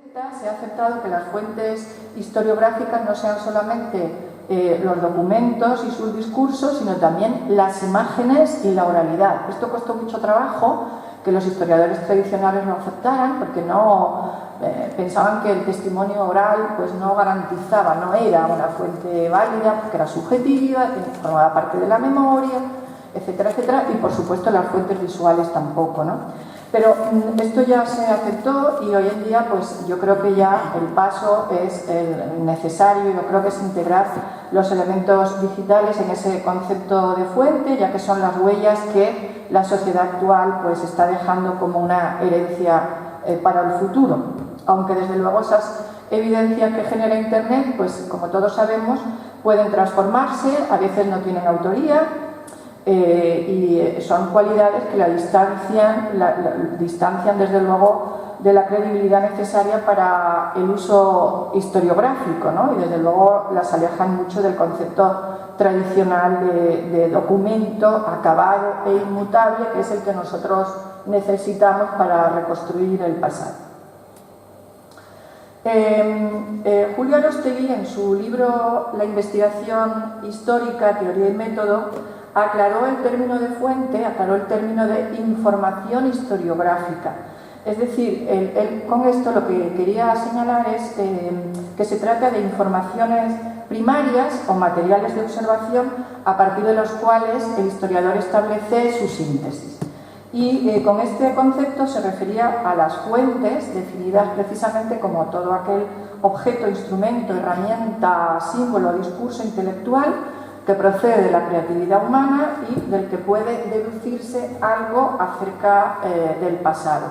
Se ha aceptado que las fuentes historiográficas no sean solamente los documentos y sus discursos, sino también las imágenes y la oralidad. Esto costó mucho trabajo que los historiadores tradicionales lo aceptaran, porque no pensaban que el testimonio oral pues no garantizaba, no era una fuente válida, porque era subjetiva, formaba parte de la memoria, etcétera, etcétera, y por supuesto las fuentes visuales tampoco, ¿no? Pero esto ya se aceptó y hoy en día pues yo creo que ya el paso es el necesario. Yo creo que es integrar los elementos digitales en ese concepto de fuente, ya que son las huellas que la sociedad actual pues está dejando como una herencia para el futuro. Aunque desde luego esas evidencias que genera Internet, pues como todos sabemos, pueden transformarse, a veces no tienen autoría, y son cualidades que la distancian desde luego de la credibilidad necesaria para el uso historiográfico, ¿no? Y desde luego las alejan mucho del concepto tradicional de documento acabado e inmutable, que es el que nosotros necesitamos para reconstruir el pasado. Julio Arostegui, en su libro La investigación histórica, teoría y método, aclaró el término de fuente, aclaró el término de información historiográfica. Es decir, él con esto lo que quería señalar es que se trata de informaciones primarias o materiales de observación a partir de los cuales el historiador establece su síntesis. Y con este concepto se refería a las fuentes definidas precisamente como todo aquel objeto, instrumento, herramienta, símbolo, discurso intelectual que procede de la creatividad humana y del que puede deducirse algo acerca del pasado.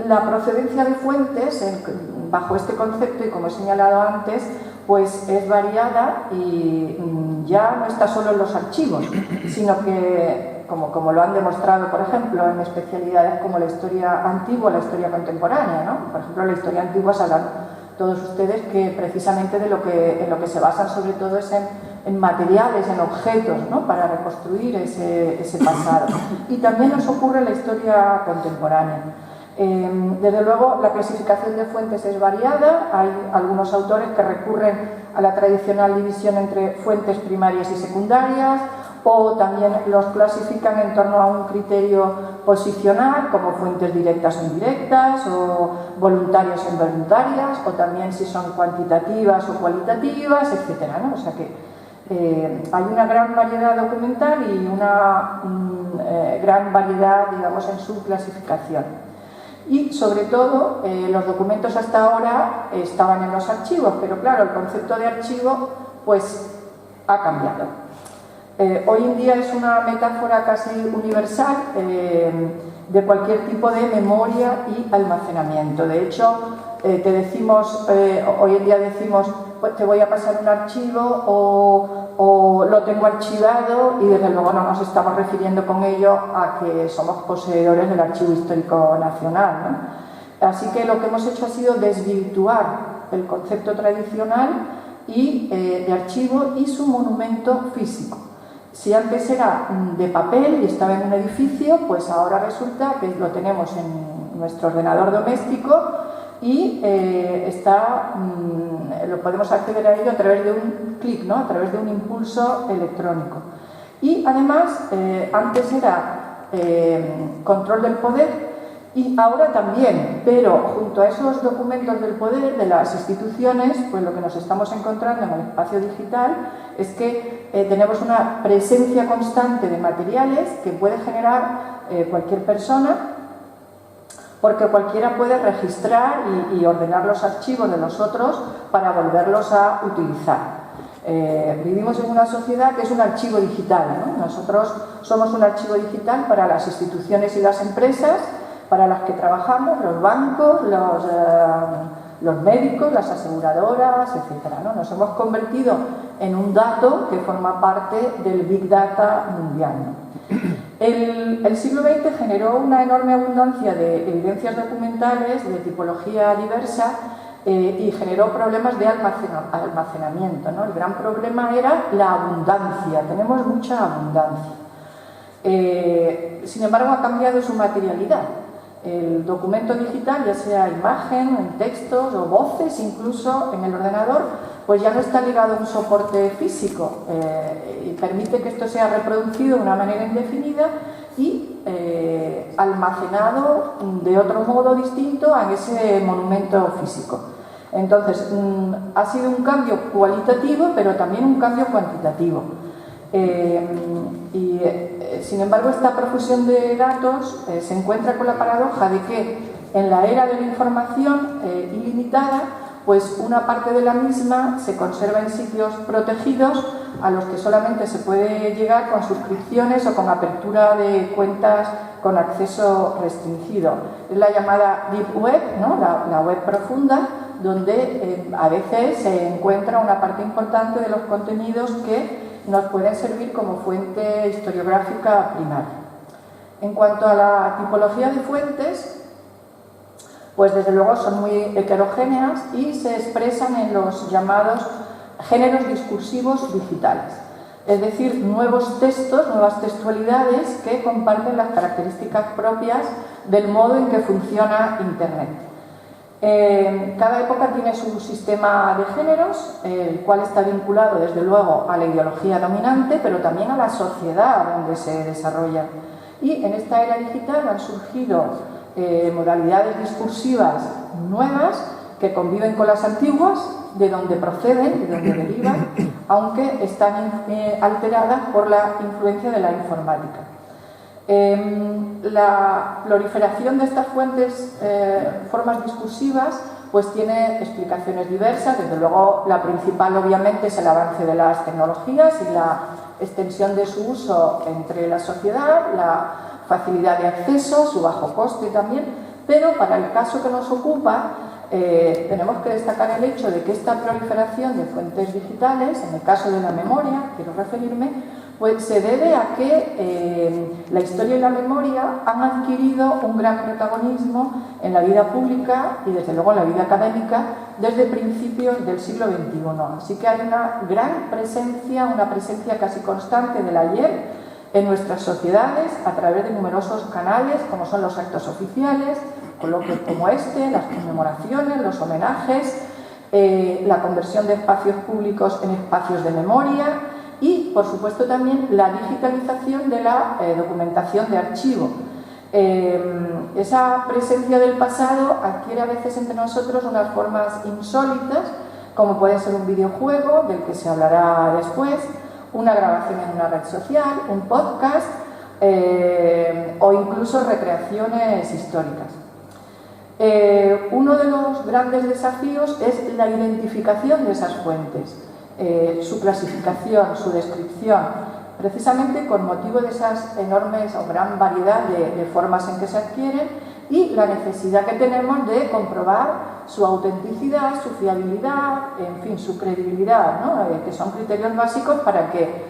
La procedencia de fuentes, bajo este concepto y como he señalado antes, pues es variada y ya no está solo en los archivos, sino que, como lo han demostrado, por ejemplo, en especialidades como la historia antigua, la historia contemporánea, ¿no? Por ejemplo, la historia antigua sabrán todos ustedes que precisamente en lo que se basan sobre todo es en materiales, en objetos, ¿no? Para reconstruir ese pasado. Y también nos ocurre en la historia contemporánea. Desde luego la clasificación de fuentes es variada, hay algunos autores que recurren a la tradicional división entre fuentes primarias y secundarias, o también los clasifican en torno a un criterio posicional, como fuentes directas o indirectas, o voluntarias o involuntarias, o también si son cuantitativas o cualitativas, etcétera, ¿no? O sea que hay una gran variedad documental y una gran variedad, digamos, en su clasificación. Y sobre todo, los documentos hasta ahora estaban en los archivos, pero claro, el concepto de archivo pues ha cambiado. Hoy en día es una metáfora casi universal de cualquier tipo de memoria y almacenamiento. De hecho, te decimos, hoy en día decimos, pues te voy a pasar un archivo o lo tengo archivado, y desde luego no nos estamos refiriendo con ello a que somos poseedores del Archivo Histórico Nacional, ¿no? Así que lo que hemos hecho ha sido desvirtuar el concepto tradicional y de archivo y su monumento físico. Si antes era de papel y estaba en un edificio, pues ahora resulta que lo tenemos en nuestro ordenador doméstico y lo podemos acceder a ello a través de un clic, ¿no? A través de un impulso electrónico. Y además, antes era control del poder y ahora también, pero junto a esos documentos del poder de las instituciones, pues lo que nos estamos encontrando en el espacio digital es que tenemos una presencia constante de materiales que puede generar cualquier persona, porque cualquiera puede registrar y ordenar los archivos de los otros para volverlos a utilizar. Vivimos en una sociedad que es un archivo digital, ¿no? Nosotros somos un archivo digital para las instituciones y las empresas para las que trabajamos, los bancos, los médicos, las aseguradoras, etcétera, ¿no? Nos hemos convertido en un dato que forma parte del Big Data mundial, ¿no? El siglo XX generó una enorme abundancia de evidencias documentales de tipología diversa y generó problemas de almacenamiento, ¿no? El gran problema era la abundancia, tenemos mucha abundancia. Sin embargo, ha cambiado su materialidad. El documento digital, ya sea imagen, en textos o voces, incluso en el ordenador, pues ya no está ligado a un soporte físico y permite que esto sea reproducido de una manera indefinida y almacenado de otro modo distinto a ese monumento físico. Entonces, ha sido un cambio cualitativo, pero también un cambio cuantitativo. Sin embargo, esta profusión de datos se encuentra con la paradoja de que en la era de la información ilimitada, pues una parte de la misma se conserva en sitios protegidos a los que solamente se puede llegar con suscripciones o con apertura de cuentas con acceso restringido. Es la llamada Deep Web, ¿no? la web profunda, donde a veces se encuentra una parte importante de los contenidos que nos pueden servir como fuente historiográfica primaria. En cuanto a la tipología de fuentes, pues desde luego son muy heterogéneas y se expresan en los llamados géneros discursivos digitales, es decir, nuevos textos, nuevas textualidades que comparten las características propias del modo en que funciona Internet. Cada época tiene su sistema de géneros, el cual está vinculado desde luego a la ideología dominante, pero también a la sociedad donde se desarrolla. Y en esta era digital han surgido modalidades discursivas nuevas que conviven con las antiguas, de donde proceden, de donde derivan, aunque están alteradas por la influencia de la informática. La proliferación de estas fuentes, formas discursivas, pues tiene explicaciones diversas. Desde luego, la principal obviamente es el avance de las tecnologías y la extensión de su uso entre la sociedad, la facilidad de acceso, su bajo coste también, pero para el caso que nos ocupa tenemos que destacar el hecho de que esta proliferación de fuentes digitales, en el caso de la memoria, quiero referirme, pues se debe a que la historia y la memoria han adquirido un gran protagonismo en la vida pública y desde luego en la vida académica desde principios del siglo XXI. Así que hay una gran presencia, una presencia casi constante del ayer en nuestras sociedades a través de numerosos canales como son los actos oficiales, coloquios como este, las conmemoraciones, los homenajes, la conversión de espacios públicos en espacios de memoria y, por supuesto, también la digitalización de la documentación de archivo. Esa presencia del pasado adquiere a veces entre nosotros unas formas insólitas, como puede ser un videojuego, del que se hablará después, una grabación en una red social, un podcast o incluso recreaciones históricas. Uno de los grandes desafíos es la identificación de esas fuentes, su clasificación, su descripción, precisamente con motivo de esas enormes o gran variedad de formas en que se adquieren y la necesidad que tenemos de comprobar su autenticidad, su fiabilidad, en fin, su credibilidad, ¿no? Que son criterios básicos para que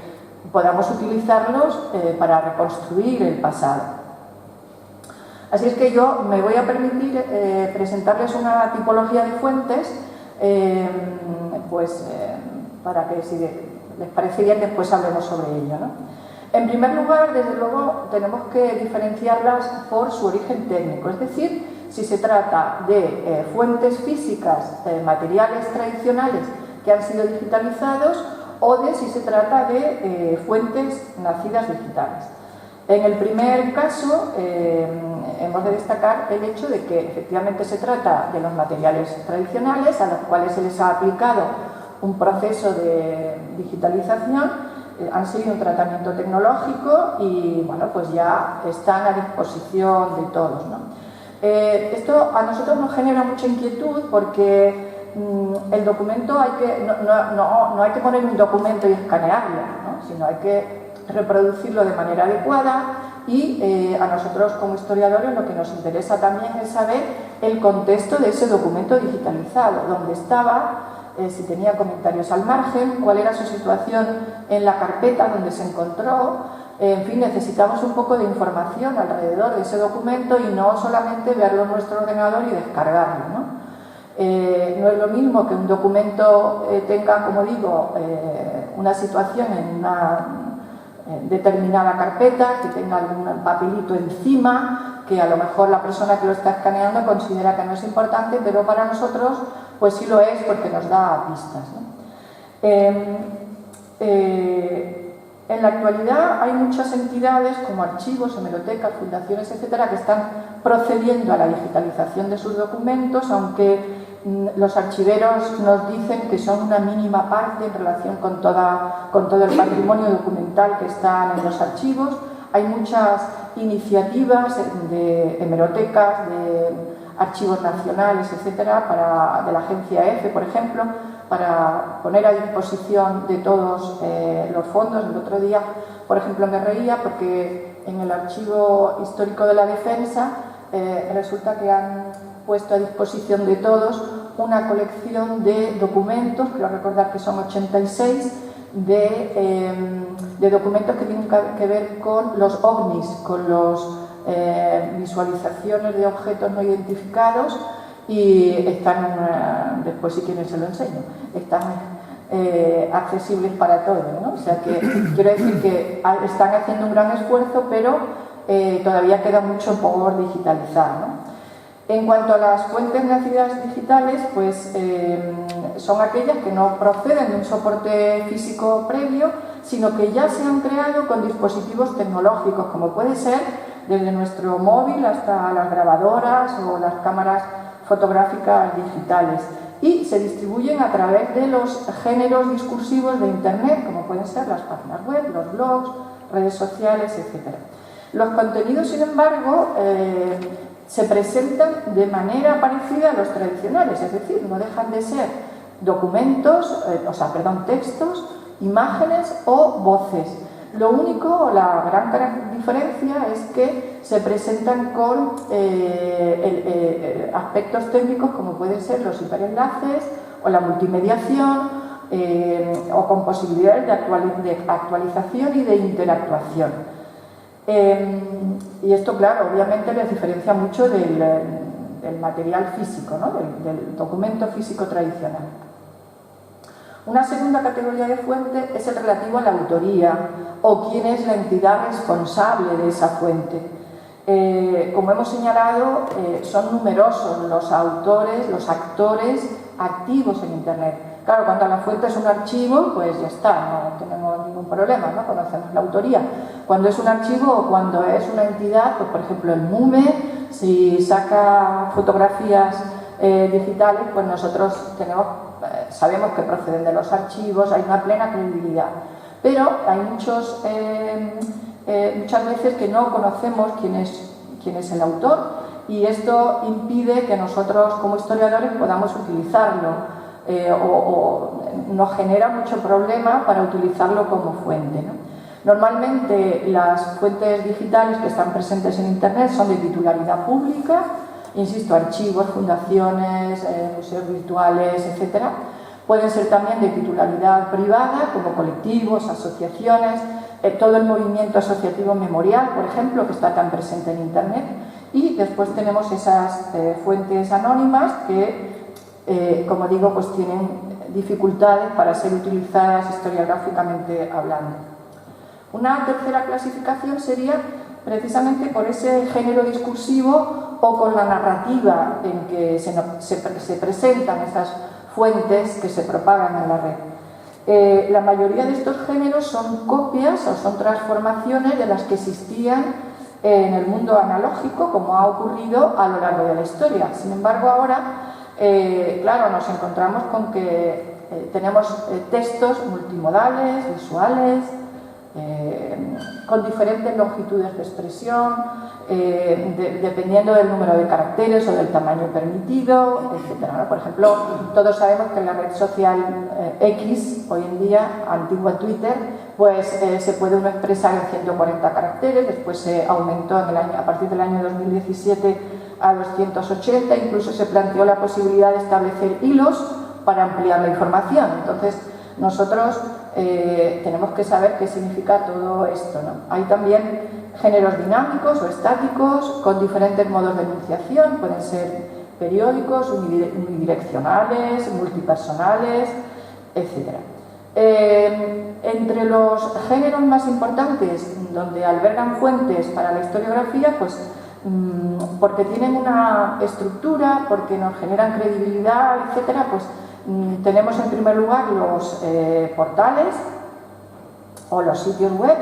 podamos utilizarlos para reconstruir el pasado. Así es que yo me voy a permitir presentarles una tipología de fuentes, para que si les parece bien después hablemos sobre ello, ¿no? En primer lugar, desde luego, tenemos que diferenciarlas por su origen técnico, es decir, si se trata de fuentes físicas, materiales tradicionales que han sido digitalizados o de si se trata de fuentes nacidas digitales. En el primer caso, hemos de destacar el hecho de que efectivamente se trata de los materiales tradicionales a los cuales se les ha aplicado un proceso de digitalización, han seguido un tratamiento tecnológico y bueno, pues ya están a disposición de todos, ¿no? Esto a nosotros nos genera mucha inquietud porque el documento no hay que poner un documento y escanearlo, ¿no? Sino hay que reproducirlo de manera adecuada y a nosotros como historiadores lo que nos interesa también es saber el contexto de ese documento digitalizado, dónde estaba, si tenía comentarios al margen, cuál era su situación en la carpeta donde se encontró. En fin, necesitamos un poco de información alrededor de ese documento y no solamente verlo en nuestro ordenador y descargarlo, ¿no? No es lo mismo que un documento tenga, como digo, una situación en una determinada carpeta, que tenga algún papelito encima, que a lo mejor la persona que lo está escaneando considera que no es importante, pero para nosotros pues sí lo es porque nos da pistas, ¿no? En la actualidad hay muchas entidades como archivos, hemerotecas, fundaciones, etcétera, que están procediendo a la digitalización de sus documentos, aunque los archiveros nos dicen que son una mínima parte en relación con todo el patrimonio documental que está en los archivos. Hay muchas iniciativas de hemerotecas, de archivos nacionales, etcétera, de la agencia EFE, por ejemplo, para poner a disposición de todos los fondos. El otro día, por ejemplo, me reía porque en el Archivo Histórico de la Defensa resulta que han puesto a disposición de todos una colección de documentos, quiero recordar que son 86, de documentos que tienen que ver con los ovnis, con las visualizaciones de objetos no identificados, y están, después si quieren se lo enseño, están accesibles para todos, ¿no? O sea que quiero decir que están haciendo un gran esfuerzo, pero todavía queda mucho por digitalizar, ¿no? En cuanto a las fuentes nacidas digitales, pues son aquellas que no proceden de un soporte físico previo, sino que ya se han creado con dispositivos tecnológicos, como puede ser desde nuestro móvil hasta las grabadoras o las cámaras fotográficas digitales, y se distribuyen a través de los géneros discursivos de Internet, como pueden ser las páginas web, los blogs, redes sociales, etc. Los contenidos, sin embargo, se presentan de manera parecida a los tradicionales, es decir, no dejan de ser documentos, textos, imágenes o voces. Lo único, la gran diferencia es que se presentan con aspectos técnicos como pueden ser los hiperenlaces o la multimediación, o con posibilidades de actualización y de interactuación. Y esto, claro, obviamente les diferencia mucho del material físico, ¿no? del documento físico tradicional. Una segunda categoría de fuente es el relativo a la autoría o quién es la entidad responsable de esa fuente. Como hemos señalado, son numerosos los autores, los actores activos en Internet. Claro, cuando la fuente es un archivo, pues ya está, no tenemos ningún problema, ¿no? Conocemos la autoría. Cuando es un archivo o cuando es una entidad, pues por ejemplo el MUME, si saca fotografías digitales, pues nosotros sabemos que proceden de los archivos, hay una plena credibilidad. Pero hay muchas veces que no conocemos quién es el autor, y esto impide que nosotros como historiadores podamos utilizarlo, o nos genera mucho problema para utilizarlo como fuente, ¿no? Normalmente las fuentes digitales que están presentes en Internet son de titularidad pública, insisto, archivos, fundaciones, museos virtuales, etcétera. Pueden ser también de titularidad privada, como colectivos, asociaciones, todo el movimiento asociativo memorial, por ejemplo, que está tan presente en Internet. Y después tenemos esas fuentes anónimas que, como digo, pues tienen dificultades para ser utilizadas historiográficamente hablando. Una tercera clasificación sería precisamente por ese género discursivo o con la narrativa en que se presentan esas fuentes que se propagan en la red. La mayoría de estos géneros son copias o son transformaciones de las que existían en el mundo analógico, como ha ocurrido a lo largo de la historia. Sin embargo, ahora, claro, nos encontramos con que tenemos textos multimodales, visuales, con diferentes longitudes de expresión, dependiendo del número de caracteres o del tamaño permitido, etc., ¿no? Por ejemplo, todos sabemos que en la red social X, hoy en día, antigua Twitter, pues se puede uno expresar en 140 caracteres, después se aumentó a partir del año 2017 a 280, incluso se planteó la posibilidad de establecer hilos para ampliar la información. Entonces, nosotros tenemos que saber qué significa todo esto, ¿no? Hay también géneros dinámicos o estáticos con diferentes modos de enunciación, pueden ser periódicos, unidireccionales, multipersonales, etc. En Entre los géneros más importantes donde albergan fuentes para la historiografía, pues porque tienen una estructura, porque nos generan credibilidad, etcétera, pues tenemos en primer lugar los portales o los sitios web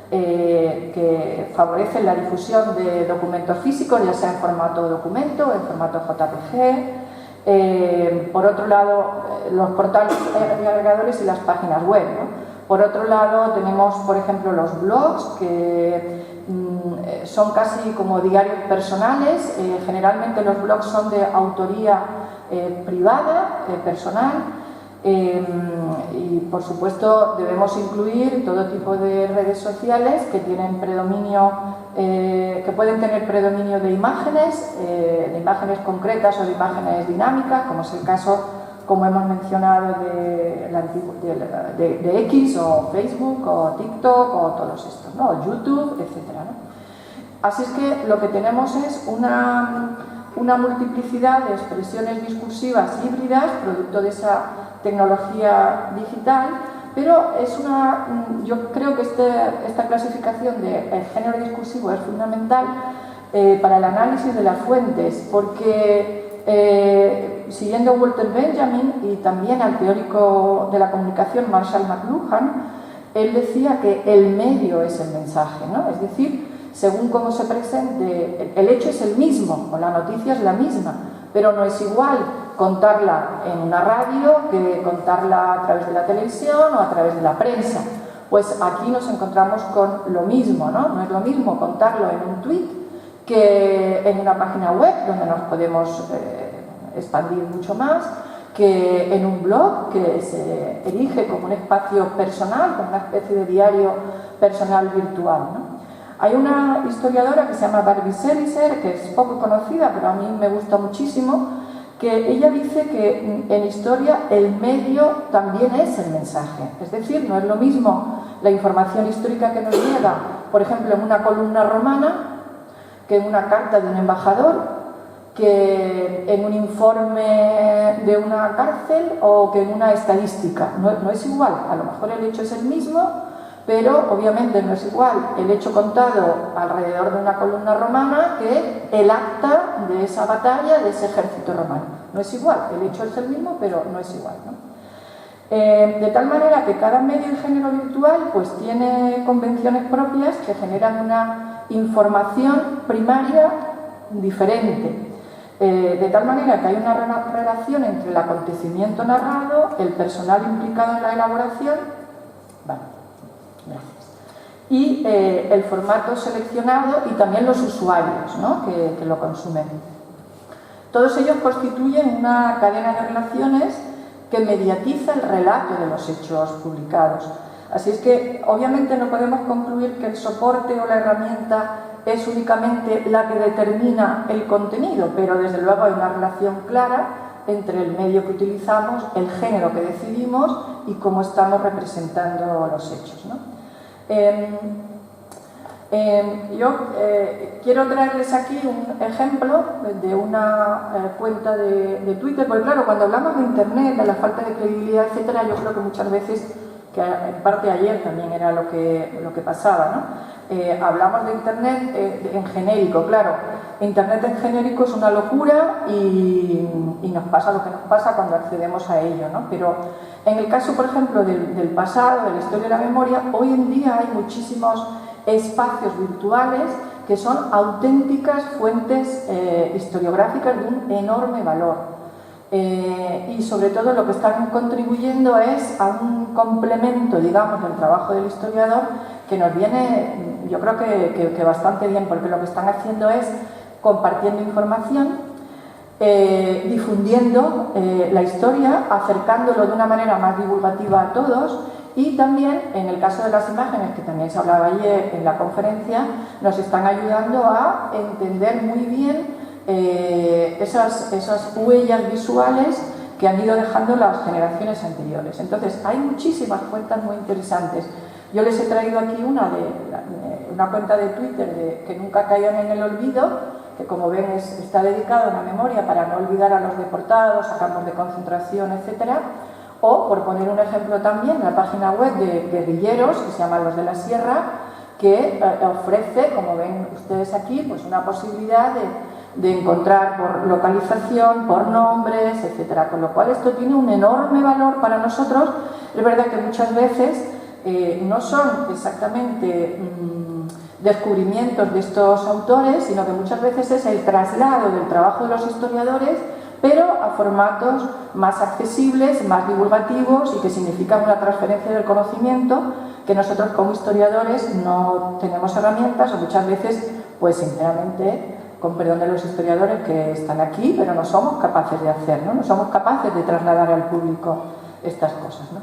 que favorecen la difusión de documentos físicos, ya sea en formato documento o en formato JPG. Por otro lado, los portales y agregadores y las páginas web, ¿no? Por otro lado, tenemos, por ejemplo, los blogs, que son casi como diarios personales. Generalmente los blogs son de autoría privada, personal. Y por supuesto debemos incluir todo tipo de redes sociales que tienen predominio, que pueden tener predominio de imágenes concretas o de imágenes dinámicas, como es el caso, como hemos mencionado, de X o Facebook o TikTok o todos estos, ¿no? O YouTube, etcétera, ¿no? Así es que lo que tenemos es una multiplicidad de expresiones discursivas híbridas, producto de esa tecnología digital, pero yo creo que esta clasificación de género discursivo es fundamental para el análisis de las fuentes, porque siguiendo a Walter Benjamin y también al teórico de la comunicación Marshall McLuhan, él decía que el medio es el mensaje, ¿no? Es decir, según cómo se presente, el hecho es el mismo, o la noticia es la misma, pero no es igual contarla en una radio que contarla a través de la televisión o a través de la prensa. Pues aquí nos encontramos con lo mismo, ¿no? No es lo mismo contarlo en un tweet que en una página web donde nos podemos expandir mucho más, que en un blog que se erige como un espacio personal, como una especie de diario personal virtual, ¿no? Hay una historiadora que se llama Barbie Seriser, que es poco conocida, pero a mí me gusta muchísimo, que ella dice que en historia el medio también es el mensaje. Es decir, no es lo mismo la información histórica que nos llega, por ejemplo, en una columna romana, que en una carta de un embajador, que en un informe de una cárcel o que en una estadística. No es igual, a lo mejor el hecho es el mismo, pero obviamente no es igual el hecho contado alrededor de una columna romana que el acta de esa batalla, de ese ejército romano. No es igual, el hecho es el mismo, pero no es igual, ¿no? De tal manera que cada medio y género virtual pues tiene convenciones propias que generan una información primaria diferente. De tal manera que hay una relación entre el acontecimiento narrado, el personal implicado en la elaboración, y el formato seleccionado y también los usuarios, ¿no? que lo consumen. Todos ellos constituyen una cadena de relaciones que mediatiza el relato de los hechos publicados. Así es que obviamente no podemos concluir que el soporte o la herramienta es únicamente la que determina el contenido, pero desde luego hay una relación clara entre el medio que utilizamos, el género que decidimos y cómo estamos representando los hechos, ¿no? Yo quiero traerles aquí un ejemplo de una cuenta de Twitter, porque claro, cuando hablamos de Internet, de la falta de credibilidad, etcétera, yo creo que muchas veces, que en parte ayer también era lo que pasaba, ¿no? Hablamos de Internet en genérico, claro. Internet en genérico es una locura y nos pasa lo que nos pasa cuando accedemos a ello, ¿no? Pero en el caso, por ejemplo, del pasado, de la historia de la memoria, hoy en día hay muchísimos espacios virtuales que son auténticas fuentes historiográficas de un enorme valor. Y sobre todo lo que están contribuyendo es a un complemento, digamos, del trabajo del historiador que nos viene, yo creo que bastante bien, porque lo que están haciendo es compartiendo información, difundiendo la historia, acercándolo de una manera más divulgativa a todos, y también, en el caso de las imágenes, que también se hablaba ayer en la conferencia, nos están ayudando a entender muy bien esas huellas visuales que han ido dejando las generaciones anteriores. Entonces, hay muchísimas cuentas muy interesantes. Yo les he traído aquí una cuenta de Twitter que nunca caigan en el olvido, que como ven está dedicado a una memoria para no olvidar a los deportados, a campos de concentración, etc. O, por poner un ejemplo también, la página web de guerrilleros, que se llama Los de la Sierra, que ofrece, como ven ustedes aquí, pues una posibilidad de encontrar por localización, por nombres, etcétera. Con lo cual esto tiene un enorme valor para nosotros. Es verdad que muchas veces no son exactamente descubrimientos de estos autores, sino que muchas veces es el traslado del trabajo de los historiadores, pero a formatos más accesibles, más divulgativos y que significan una transferencia del conocimiento que nosotros como historiadores no tenemos herramientas o muchas veces, pues sinceramente, con perdón de los historiadores que están aquí, pero no somos capaces de hacer, ¿no? No somos capaces de trasladar al público estas cosas, ¿no?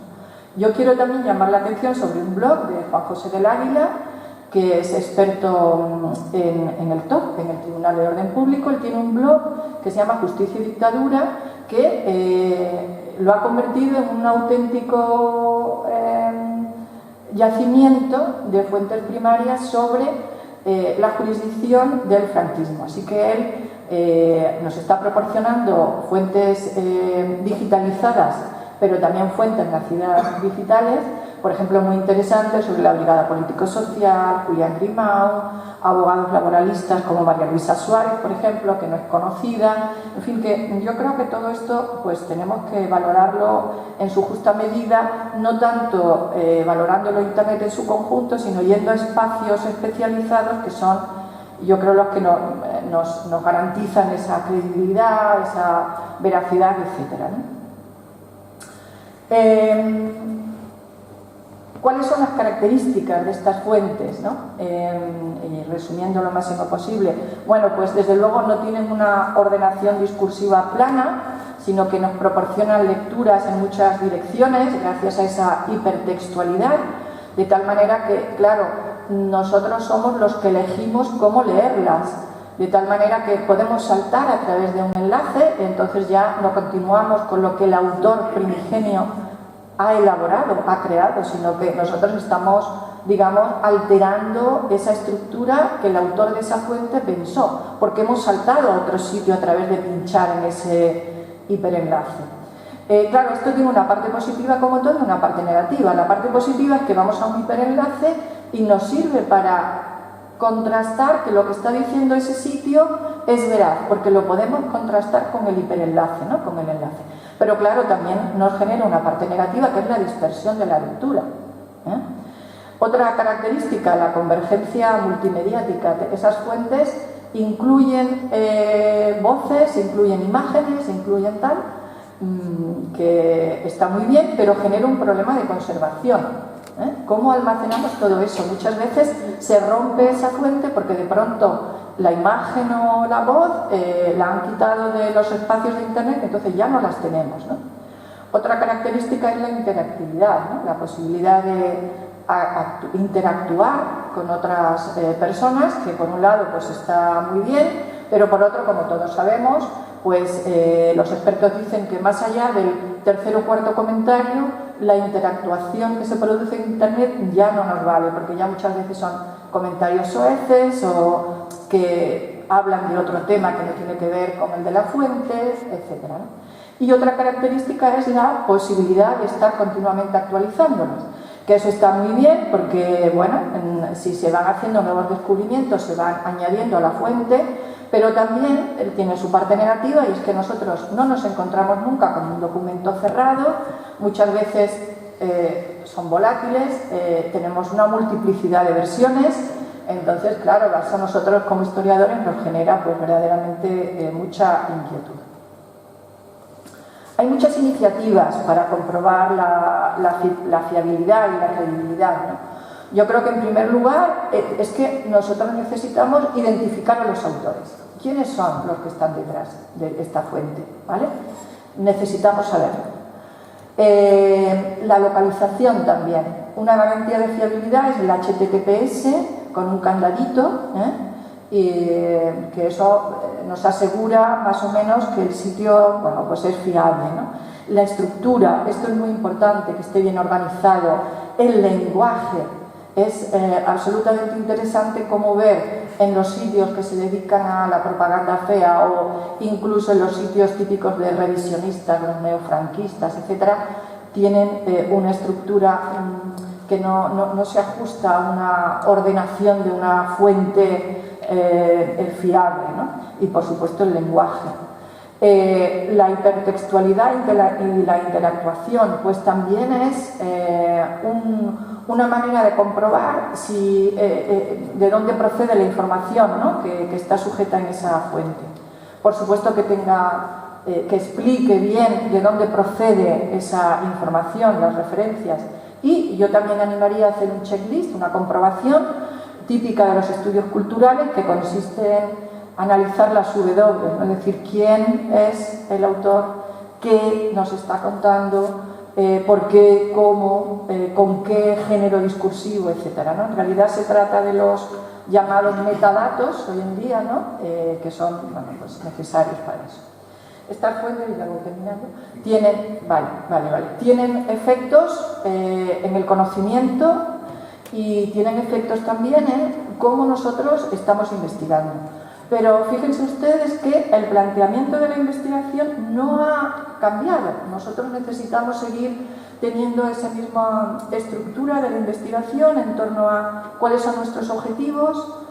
Yo quiero también llamar la atención sobre un blog de Juan José del Águila, que es experto en el TOC, en el Tribunal de Orden Público. Él tiene un blog que se llama Justicia y Dictadura, que lo ha convertido en un auténtico yacimiento de fuentes primarias sobre la jurisdicción del franquismo. Así que él nos está proporcionando fuentes digitalizadas, pero también fuentes nacidas digitales, por ejemplo, muy interesantes sobre la Brigada Político-Social, Julián Grimau, abogados laboralistas como María Luisa Suárez, por ejemplo, que no es conocida. En fin, que yo creo que todo esto pues tenemos que valorarlo en su justa medida, no tanto valorándolo Internet en su conjunto, sino yendo a espacios especializados que son, yo creo, los que nos garantizan esa credibilidad, esa veracidad, etcétera, ¿no? ¿Cuáles son las características de estas fuentes, ¿no? Resumiendo lo máximo posible, bueno, pues desde luego no tienen una ordenación discursiva plana, sino que nos proporcionan lecturas en muchas direcciones gracias a esa hipertextualidad, de tal manera que, claro, nosotros somos los que elegimos cómo leerlas, de tal manera que podemos saltar a través de un enlace, entonces ya no continuamos con lo que el autor primigenio ha elaborado, ha creado, sino que nosotros estamos, digamos, alterando esa estructura que el autor de esa fuente pensó, porque hemos saltado a otro sitio a través de pinchar en ese hiperenlace. Claro, esto tiene una parte positiva como todo y una parte negativa. La parte positiva es que vamos a un hiperenlace y nos sirve para contrastar que lo que está diciendo ese sitio es veraz, porque lo podemos contrastar con el hiperenlace, ¿no? Con el enlace. Pero claro, también nos genera una parte negativa, que es la dispersión de la lectura, ¿eh? Otra característica, la convergencia multimediática. Esas fuentes incluyen voces, incluyen imágenes, incluyen tal, que está muy bien, pero genera un problema de conservación. ¿Cómo almacenamos todo eso? Muchas veces se rompe esa fuente porque de pronto la imagen o la voz la han quitado de los espacios de Internet, entonces ya no las tenemos, ¿no? Otra característica es la interactividad, ¿no? La posibilidad de interactuar con otras personas, que por un lado pues está muy bien, pero por otro, como todos sabemos, pues los expertos dicen que más allá del tercer o cuarto comentario, la interactuación que se produce en Internet ya no nos vale, porque ya muchas veces son comentarios soeces o que hablan de otro tema que no tiene que ver con el de la fuente, etc., ¿no? Y otra característica es la posibilidad de estar continuamente actualizándonos, que eso está muy bien porque, bueno, si se van haciendo nuevos descubrimientos, se van añadiendo a la fuente, pero también tiene su parte negativa, y es que nosotros no nos encontramos nunca con un documento cerrado, muchas veces son volátiles, tenemos una multiplicidad de versiones, entonces, claro, eso a nosotros como historiadores nos genera pues verdaderamente mucha inquietud. Hay muchas iniciativas para comprobar la fiabilidad y la credibilidad, ¿no? Yo creo que en primer lugar es que nosotros necesitamos identificar a los autores. ¿Quiénes son los que están detrás de esta fuente? ¿Vale? Necesitamos saberlo. La localización también. Una garantía de fiabilidad es el HTTPS con un candadito, y que eso nos asegura más o menos que el sitio, bueno, pues es fiable, ¿no? La estructura, esto es muy importante, que esté bien organizado. El lenguaje, es absolutamente interesante cómo ver en los sitios que se dedican a la propaganda fea o incluso en los sitios típicos de revisionistas, los neofranquistas, etcétera, tienen una estructura que no se ajusta a una ordenación de una fuente fiable, ¿no? Y por supuesto el lenguaje. La hipertextualidad y la interactuación pues también es una manera de comprobar de dónde procede la información, ¿no? que está sujeta en esa fuente. Por supuesto que que explique bien de dónde procede esa información, las referencias. Y yo también animaría a hacer un checklist, una comprobación típica de los estudios culturales que consiste en analizar las W, ¿no? Es decir, quién es el autor, qué nos está contando, por qué, cómo, con qué género discursivo, etc., ¿no? En realidad se trata de los llamados metadatos hoy en día, ¿no? Que son pues necesarios para eso. Estas fuentes, y ya voy terminando, tienen efectos en el conocimiento y tienen efectos también en cómo nosotros estamos investigando. Pero fíjense ustedes que el planteamiento de la investigación no ha cambiado. Nosotros necesitamos seguir teniendo esa misma estructura de la investigación en torno a cuáles son nuestros objetivos,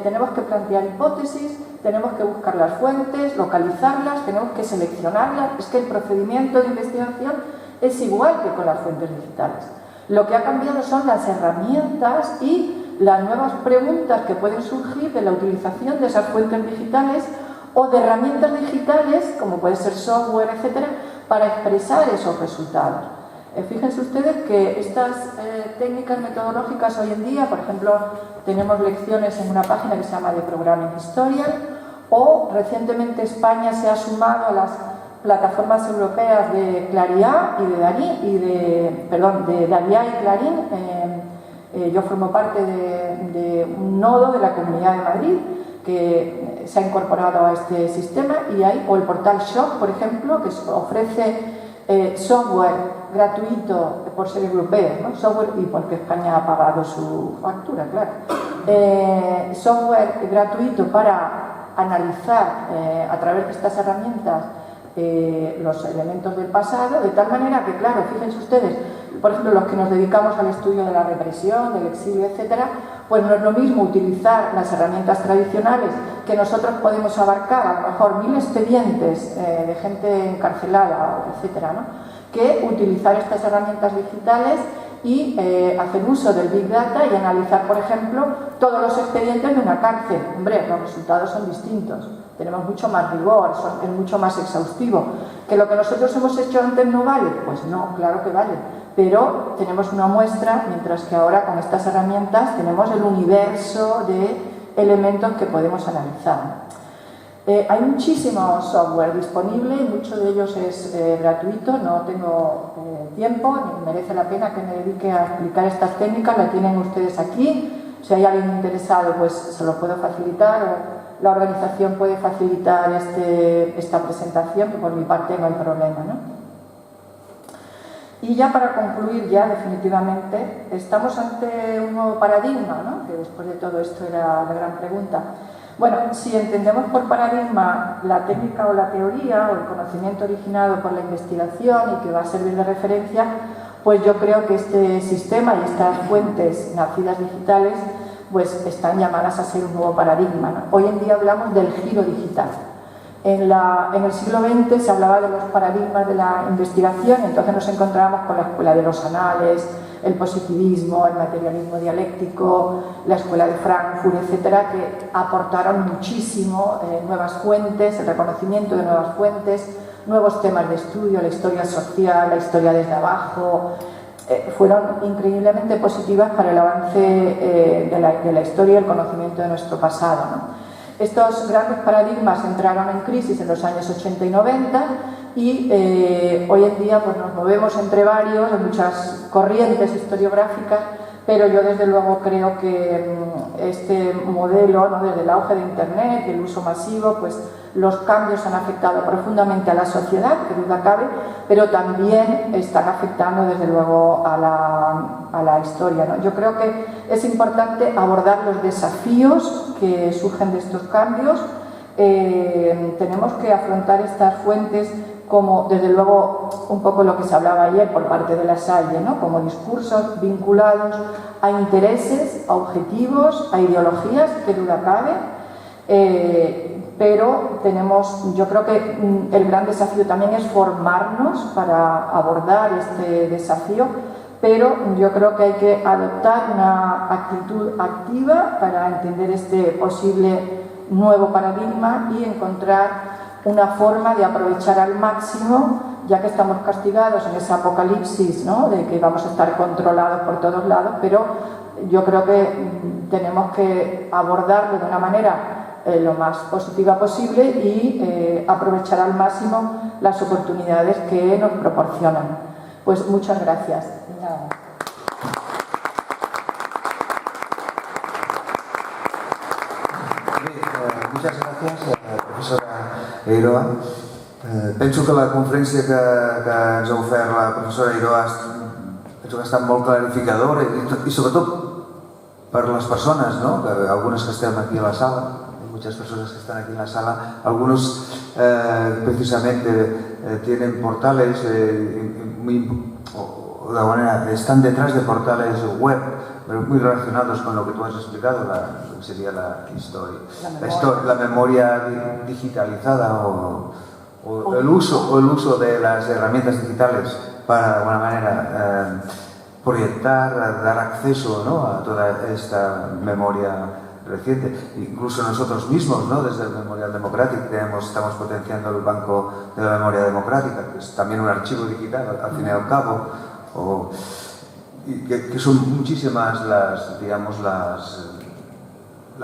tenemos que plantear hipótesis, tenemos que buscar las fuentes, localizarlas, tenemos que seleccionarlas. Es que el procedimiento de investigación es igual que con las fuentes digitales. Lo que ha cambiado son las herramientas y las nuevas preguntas que pueden surgir de la utilización de esas fuentes digitales o de herramientas digitales, como puede ser software, etcétera, para expresar esos resultados. Fíjense ustedes que estas técnicas metodológicas hoy en día, por ejemplo, tenemos lecciones en una página que se llama The Programming Historian, o recientemente España se ha sumado a las plataformas europeas de Claria y de Daria y Clarín. Yo formo parte de un nodo de la Comunidad de Madrid que se ha incorporado a este sistema, o el portal Shock, por ejemplo, que ofrece software gratuito por ser europeo, ¿no? Software, y porque España ha pagado su factura, claro. Software gratuito para analizar a través de estas herramientas los elementos del pasado, de tal manera que, claro, fíjense ustedes, por ejemplo, los que nos dedicamos al estudio de la represión, del exilio, etcétera, pues no es lo mismo utilizar las herramientas tradicionales, que nosotros podemos abarcar a lo mejor 1000 expedientes de gente encarcelada, etcétera, ¿no? Que utilizar estas herramientas digitales y hacer uso del Big Data y analizar, por ejemplo, todos los expedientes de una cárcel. Hombre, los resultados son distintos, tenemos mucho más rigor, es mucho más exhaustivo. ¿Que lo que nosotros hemos hecho antes no vale? Pues no, claro que vale, pero tenemos una muestra, mientras que ahora con estas herramientas tenemos el universo de elementos que podemos analizar. Hay muchísimo software disponible, mucho de ellos es gratuito, no tengo tiempo, ni merece la pena que me dedique a explicar estas técnicas, la tienen ustedes aquí. Si hay alguien interesado, pues se lo puedo facilitar, o la organización puede facilitar esta presentación, que por mi parte no hay problema, ¿no? Y ya para concluir, ya definitivamente, estamos ante un nuevo paradigma, ¿no? Que después de todo esto era la gran pregunta. Bueno, si entendemos por paradigma la técnica o la teoría o el conocimiento originado por la investigación y que va a servir de referencia, pues yo creo que este sistema y estas fuentes nacidas digitales pues están llamadas a ser un nuevo paradigma, ¿no? Hoy en día hablamos del giro digital. En el siglo XX se hablaba de los paradigmas de la investigación, y entonces nos encontrábamos con la escuela de los anales, el positivismo, el materialismo dialéctico, la escuela de Frankfurt, etcétera, que aportaron muchísimo nuevas fuentes, el reconocimiento de nuevas fuentes, nuevos temas de estudio, la historia social, la historia desde abajo. Fueron increíblemente positivas para el avance de la historia y el conocimiento de nuestro pasado, ¿no? Estos grandes paradigmas entraron en crisis en los años 80 y 90 y hoy en día pues, nos movemos entre varios, en muchas corrientes historiográficas, pero yo desde luego creo que este modelo, ¿no? Desde el auge de Internet, el uso masivo, pues los cambios han afectado profundamente a la sociedad, que duda cabe, pero también están afectando desde luego a la historia, ¿no? Yo creo que es importante abordar los desafíos que surgen de estos cambios. Tenemos que afrontar estas fuentes como, desde luego, un poco lo que se hablaba ayer por parte de La Salle, ¿no? Como discursos vinculados a intereses, a objetivos, a ideologías, que duda cabe, pero yo creo que el gran desafío también es formarnos para abordar este desafío, pero yo creo que hay que adoptar una actitud activa para entender este posible nuevo paradigma y encontrar una forma de aprovechar al máximo, ya que estamos castigados en ese apocalipsis, ¿no? De que vamos a estar controlados por todos lados, pero yo creo que tenemos que abordarlo de una manera lo más positiva posible y aprovechar al máximo las oportunidades que nos proporcionan. Pues muchas gracias. Muchas gràcies, professora Eiroa. Penso que la conferència que ens ha ofert la professora Eiroa penso que ha estat molt clarificadora i sobretot per les persones, ¿no? Algunes que estem aquí a la sala, muchas personas que están aquí en la sala, algunos precisamente tienen portales o de alguna manera están detrás de portales web muy relacionados con lo que tú has explicado, lo que sería la historia, la memoria digitalizada o el uso de las herramientas digitales para de alguna manera proyectar, dar acceso, ¿no? A toda esta memoria reciente. Incluso nosotros mismos, ¿no? Desde el Memorial Democrático estamos potenciando el Banco de la Memoria Democrática, que es también un archivo digital al fin y al cabo, que son muchísimas las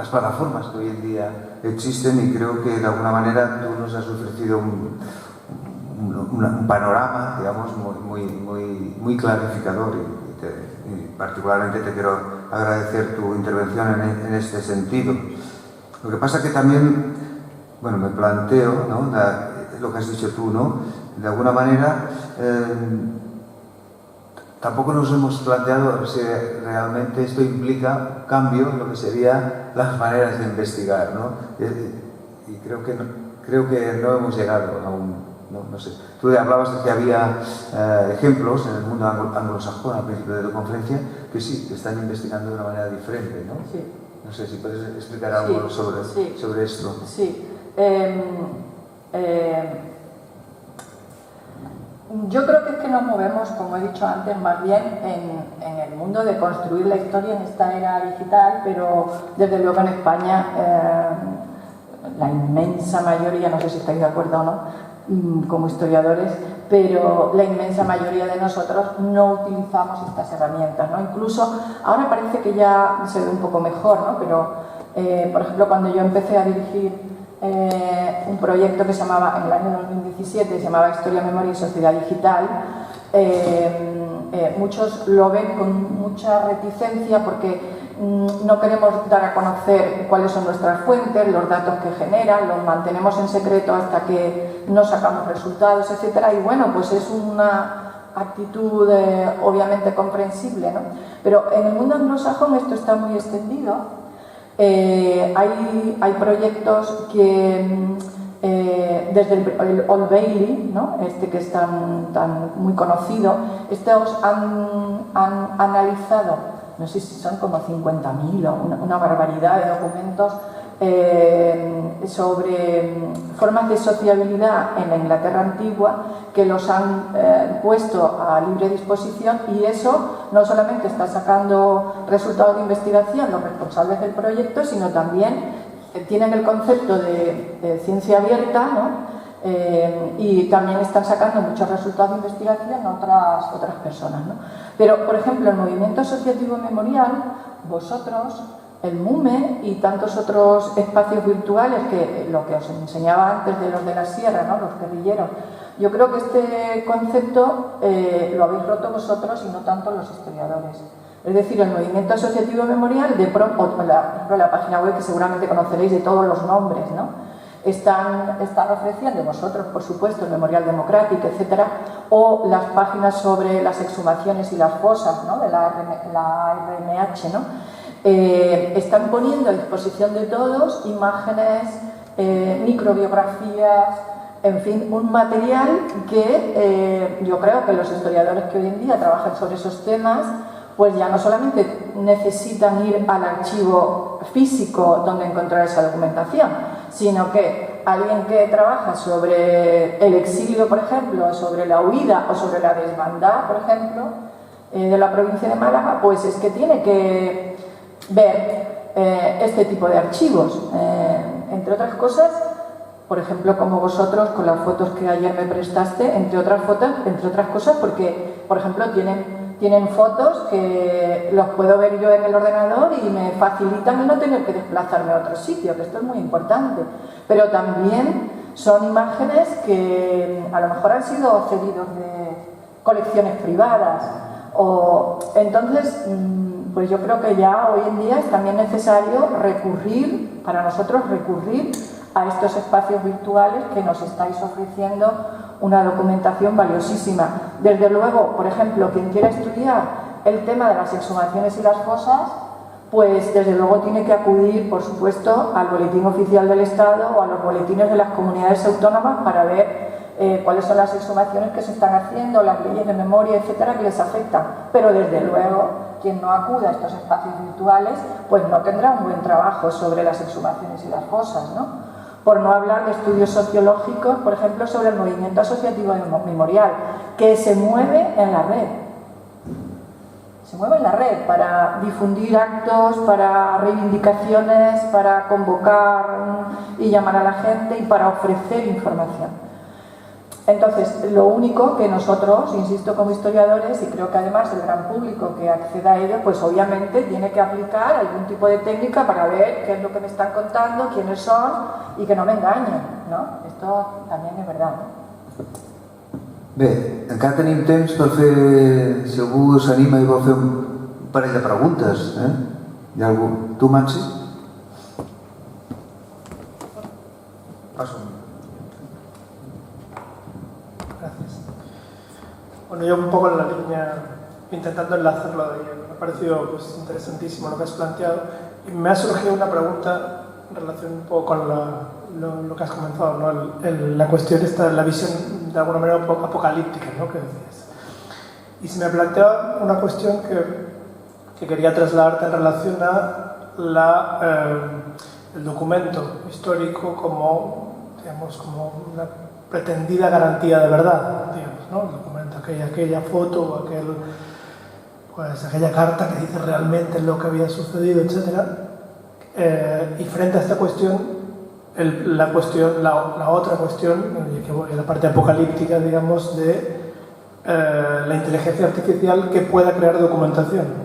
plataformas que hoy en día existen, y creo que de alguna manera tú nos has ofrecido un panorama, digamos, muy clarificador, y particularmente te quiero agradecer tu intervención en este sentido. Lo que pasa que también, bueno, me planteo, ¿no? Lo que has dicho tú, ¿no? De alguna manera tampoco nos hemos planteado si realmente esto implica cambio en lo que serían las maneras de investigar, ¿no? Y creo que no hemos llegado aún, no sé. Tú hablabas de que había ejemplos en el mundo anglosajón al principio de tu conferencia que sí, que están investigando de una manera diferente, ¿no? Sí. No sé si puedes explicar algo sobre esto. Sí. Yo creo que es que nos movemos, como he dicho antes, más bien en el mundo de construir la historia en esta era digital, pero desde luego en España la inmensa mayoría, no sé si estáis de acuerdo o no, como historiadores, pero la inmensa mayoría de nosotros no utilizamos estas herramientas, ¿no? Incluso ahora parece que ya se ve un poco mejor, ¿no? Pero, por ejemplo, cuando yo empecé a dirigir un proyecto que se llamaba, en el año 2017, se llamaba Historia, Memoria y Sociedad Digital, muchos lo ven con mucha reticencia porque no queremos dar a conocer cuáles son nuestras fuentes, los datos que generan, los mantenemos en secreto hasta que no sacamos resultados, etcétera. Y bueno, pues es una actitud obviamente comprensible, ¿no? Pero en el mundo anglosajón esto está muy extendido. Hay proyectos que desde el Old Bailey, ¿no? Que es tan muy conocido, estos han analizado, no sé si son como 50.000 o una barbaridad de documentos sobre formas de sociabilidad en la Inglaterra antigua, que los han puesto a libre disposición, y eso no solamente está sacando resultados de investigación los responsables del proyecto, sino también tienen el concepto de ciencia abierta, ¿no? Y también están sacando muchos resultados de investigación otras personas, ¿no? Pero, por ejemplo, el movimiento asociativo memorial, vosotros, el MUME y tantos otros espacios virtuales, que lo que os enseñaba antes de los de la sierra, ¿no? Los guerrilleros, yo creo que este concepto lo habéis roto vosotros y no tanto los historiadores. Es decir, el movimiento asociativo memorial, la página web que seguramente conoceréis de todos los nombres, ¿no? Están ofreciendo vosotros, por supuesto, el Memorial Democrático, etcétera, o las páginas sobre las exhumaciones y las fosas, ¿no? De la RMH, ¿no? Están poniendo a disposición de todos imágenes, microbiografías, en fin, un material que yo creo que los historiadores que hoy en día trabajan sobre esos temas, pues ya no solamente necesitan ir al archivo físico donde encontrar esa documentación, sino que alguien que trabaja sobre el exilio, por ejemplo, sobre la huida o sobre la desbandada, por ejemplo, de la provincia de Málaga, pues es que tiene que ver este tipo de archivos. Entre otras cosas, por ejemplo, como vosotros con las fotos que ayer me prestaste, entre otras cosas, porque, por ejemplo, tienen fotos que los puedo ver yo en el ordenador y me facilitan el no tener que desplazarme a otro sitio, que esto es muy importante. Pero también son imágenes que a lo mejor han sido cedidos de colecciones privadas. Entonces, pues yo creo que ya hoy en día es también necesario para nosotros recurrir a estos espacios virtuales que nos estáis ofreciendo una documentación valiosísima. Desde luego, por ejemplo, quien quiera estudiar el tema de las exhumaciones y las fosas, pues desde luego tiene que acudir, por supuesto, al Boletín Oficial del Estado o a los boletines de las comunidades autónomas para ver cuáles son las exhumaciones que se están haciendo, las leyes de memoria, etcétera, que les afectan. Pero desde luego, quien no acuda a estos espacios virtuales, pues no tendrá un buen trabajo sobre las exhumaciones y las fosas, ¿no? Por no hablar de estudios sociológicos, por ejemplo, sobre el movimiento asociativo memorial, que se mueve en la red. Se mueve en la red para difundir actos, para reivindicaciones, para convocar y llamar a la gente y para ofrecer información. Entonces, lo único que nosotros, insisto, como historiadores, y creo que además el gran público que acceda a ello, pues obviamente tiene que aplicar algún tipo de técnica para ver qué es lo que me están contando, quiénes son y que no me engañen, ¿no? Esto también es verdad, ¿no? Bé, encara tenim temps per fer, si algú s'anima i vol fer un parell de preguntes, Hi ha algú? Tu, Maxi? Paso. Gracias. Bueno, yo un poco en la línea, intentando enlazarlo de ayer, me ha parecido pues, interesantísimo lo que has planteado y me ha surgido una pregunta en relación un poco con lo que has comenzado, ¿no? La cuestión esta, la visión de alguna manera apocalíptica, ¿no? Que decías. Y se me plantea una cuestión que quería trasladarte en relación a el documento histórico como, digamos, como una pretendida garantía de verdad, digamos, ¿no? El documento, aquella foto o aquella carta que dice realmente lo que había sucedido, etc. Y frente a esta cuestión, la otra cuestión, que la parte apocalíptica, digamos, de la inteligencia artificial que pueda crear documentación.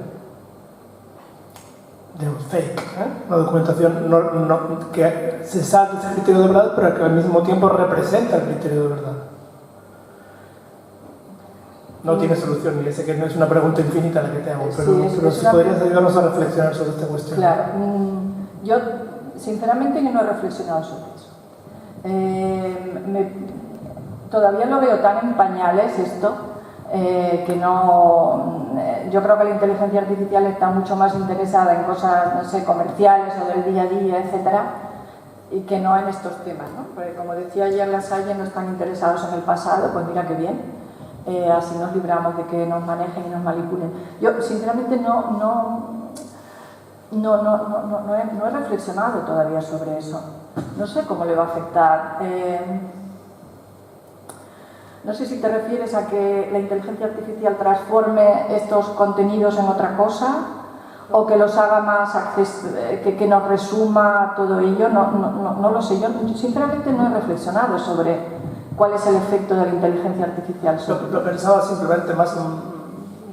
Digamos, fake, una documentación que se salta ese criterio de verdad, pero que al mismo tiempo representa el criterio de verdad. No tiene solución, y sé que no es una pregunta infinita la que te hago, pero si podrías ayudarnos a reflexionar sobre esta cuestión. Claro, yo sinceramente no he reflexionado sobre eso. Todavía lo veo tan en pañales esto, que no... yo creo que la inteligencia artificial está mucho más interesada en cosas, no sé, comerciales o del día a día, etcétera, y que no en estos temas, ¿no? Porque como decía ayer Lasalle, no están interesados en el pasado, pues mira qué bien. Así nos libramos de que nos manejen y nos manipulen. Yo sinceramente no he reflexionado todavía sobre eso. No sé cómo le va a afectar. No sé si te refieres a que la inteligencia artificial transforme estos contenidos en otra cosa o que los haga más que nos resuma todo ello. No lo sé. Yo sinceramente no he reflexionado sobre cuál es el efecto de la inteligencia artificial sobre lo pensaba simplemente más,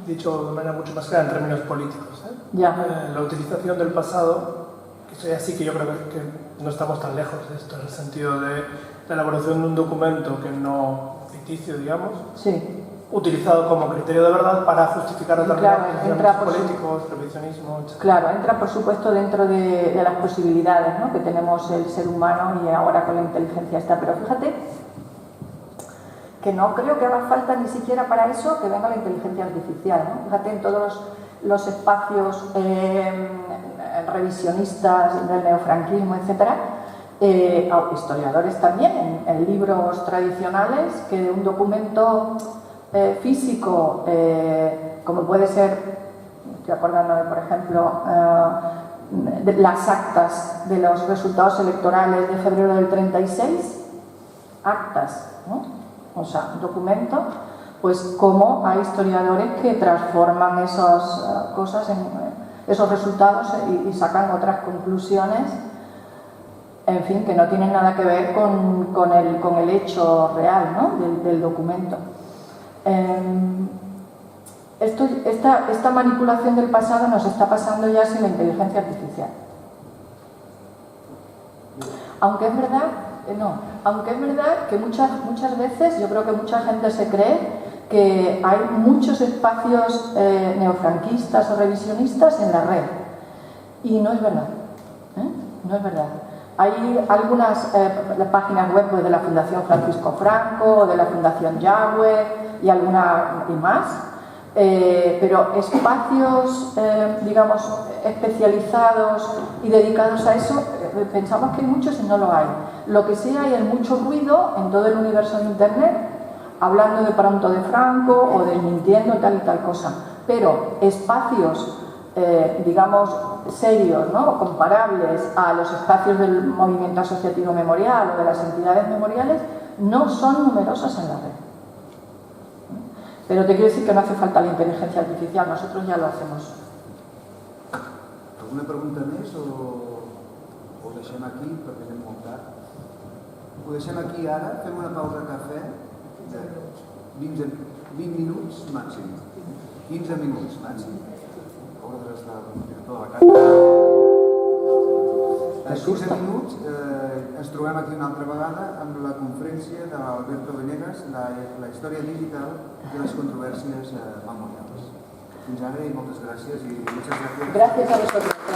dicho de manera mucho más clara en términos políticos. Ya. La utilización del pasado, que es así que yo creo que no estamos tan lejos de esto, en el sentido de la elaboración de un documento que no ficticio, digamos, sí, utilizado como criterio de verdad para justificar determinados políticos, su... revisionismo, etc. Claro, entra por supuesto dentro de las posibilidades, ¿no?, que tenemos el ser humano y ahora con la inteligencia esta. Pero fíjate que no creo que haga falta ni siquiera para eso que venga la inteligencia artificial, ¿no? Fíjate en todos los espacios revisionistas del neofranquismo, etcétera, historiadores también, en libros tradicionales, que un documento físico, como puede ser, estoy acordándome, por ejemplo, de las actas de los resultados electorales de febrero del 36, actas, ¿no? O sea, un documento, pues como hay historiadores que transforman esas cosas en esos resultados y sacan otras conclusiones, en fin, que no tienen nada que ver con el hecho real, ¿no? del documento. Esta manipulación del pasado nos está pasando ya sin la inteligencia artificial. Aunque es verdad que muchas veces yo creo que mucha gente se cree que hay muchos espacios neofranquistas o revisionistas en la red. Y no es verdad. No es verdad. Hay algunas páginas web de la Fundación Francisco Franco o de la Fundación Yahweh y más, pero espacios, digamos, especializados y dedicados a eso, pensamos que hay muchos y no lo hay. Lo que sí hay es mucho ruido en todo el universo de Internet, hablando de pronto de Franco o desmintiendo tal y tal cosa, pero espacios, digamos, serios, ¿no? Comparables a los espacios del movimiento asociativo memorial o de las entidades memoriales, no son numerosos en la red. Pero te quiero decir que no hace falta la inteligencia artificial, nosotros ya lo hacemos. ¿Alguna pregunta més o deixem aquí perquè anem molt tard? Ho deixem aquí ara, fem una pausa de cafè de 20 minuts màxim. 15 minuts màxim. Ordres del director de la casa. En 15 minuts ens trobem aquí una altra vegada amb la conferència de l'Alberto Venegas, la història digital i les controvèrsies memorials. Fins ara i moltes gràcies i muchas gracias. Gracias a vosotros.